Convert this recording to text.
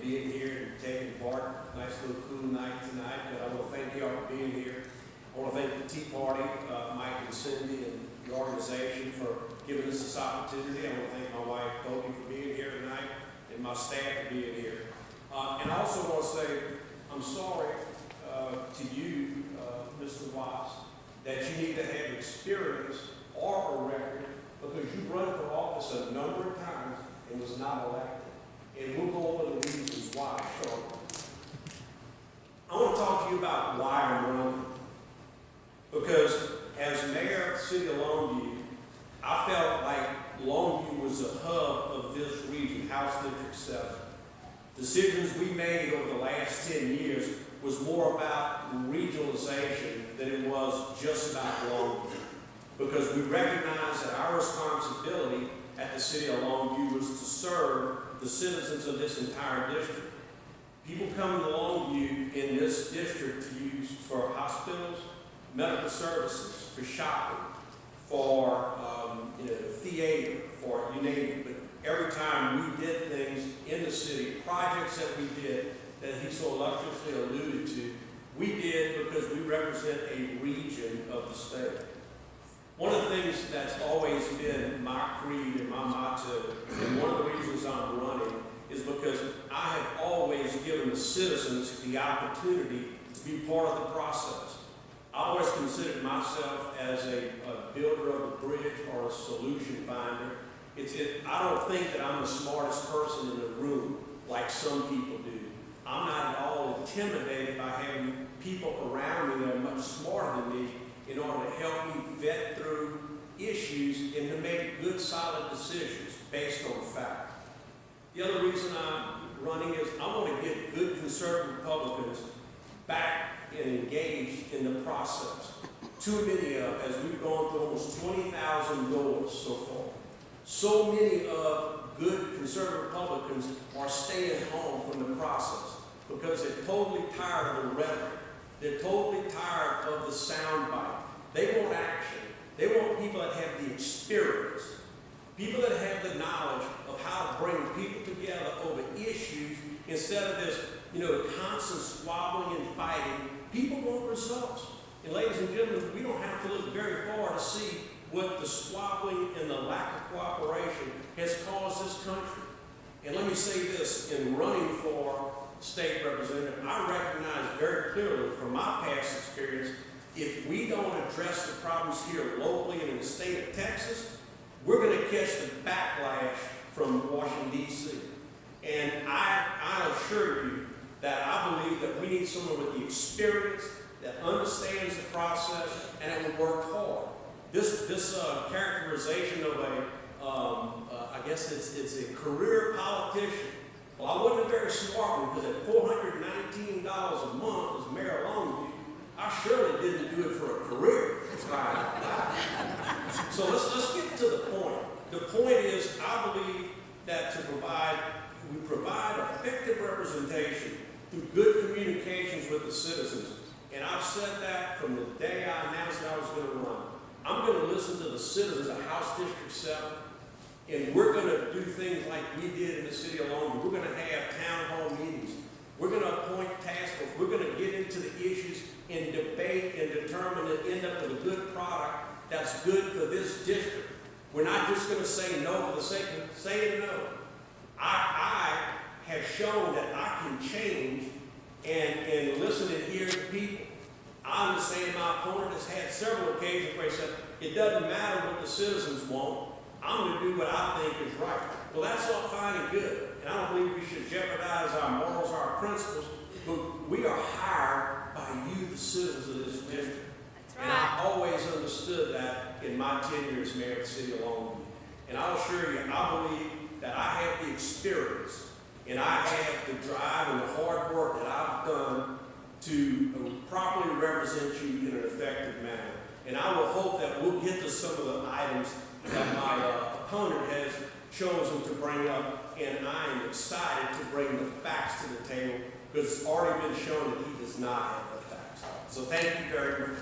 being here and taking part. Nice little cool night tonight, but I want to thank you all for being here. I want to thank the Tea Party, Mike and Cindy and the organization for giving us this opportunity. I want to thank my wife, Toby, for being here tonight and my staff for being here. And I also want to say I'm sorry to you, Mr. Watts, that you need to have experience or a record because you run for office a number of times and was not elected. And we'll go over the reasons why shortly. I want to talk to you about why I'm running. Because as mayor of the city of Longview, I felt like Longview was the hub of this region, House District 7. Decisions we made over the last 10 years was more about regionalization than it was just about Longview. Because we recognized that our responsibility at the city of Longview was to serve the citizens of this entire district. People come to Longview in this district to use for hospitals, medical services, for shopping, for theater, for you name it. But every time we did things in the city, projects that we did that he so illustriously alluded to, we did because we represent a region of the state. One of the things that's always been my creed and my motto, and one of the reasons I'm running, is because I have always given the citizens the opportunity to be part of the process. I always considered myself as a builder of a bridge or a solution finder. I don't think that I'm the smartest person in the room like some people do. I'm not at all intimidated by having people around me that are much smarter than me in order to help me vet through issues and to make good, solid decisions based on fact. The other reason I'm running is I want to get good conservative Republicans back and engaged in the process. Too many of, as we've gone through almost 20,000 doors so far, so many of good conservative Republicans are staying home from the process because they're totally tired of the rhetoric. They're totally tired of the soundbite. They want action. They want people that have the experience, people that have the knowledge of how to bring people together over issues instead of this, constant squabbling and fighting. People want results. And ladies and gentlemen, we don't have to look very far to see what the squabbling and the lack of cooperation has caused this country. And let me say this, in running for state representative, I recognize very clearly from my past experience, if we don't address the problems here locally and in the state of Texas, we're going to catch the backlash from Washington, D.C. And I assure you that I believe that we need someone with the experience that understands the process and that will work hard. This characterization of I guess it's a career politician. Well, I wasn't a very smart one because at $419 a month as mayor of Longview, I surely didn't do it for a career. So let's get to the point. The point is, I believe that we provide effective representation through good communications with the citizens. And I've said that from the day I announced that I was going to run. I'm going to listen to the citizens of House District 7. And we're going to do things like we did in the city of Longview. We're going to have town hall meetings. We're going to appoint task force. We're going to get into the issues and debate and determine and end up with a good product that's good for this district. We're not just going to say no for the sake of saying no. I have shown that I can change and listen and hear the people. I understand my opponent has had several occasions where he said, it doesn't matter what the citizens want. I'm going to do what I think is right. Well, that's all fine and good. And I don't believe we should jeopardize our morals or our principles, but we are hired by you, the citizens of this district. That's right. And I always understood that in my tenure as mayor of the city of Longview. And I'll assure you, I believe that I have the experience and I have the drive and the hard work that I've done to properly represent you in an effective manner. And I will hope that we'll get to some of the items that my opponent has chosen to bring up, and I am excited to bring the facts to the table because it's already been shown that he does not have the facts. So thank you very much.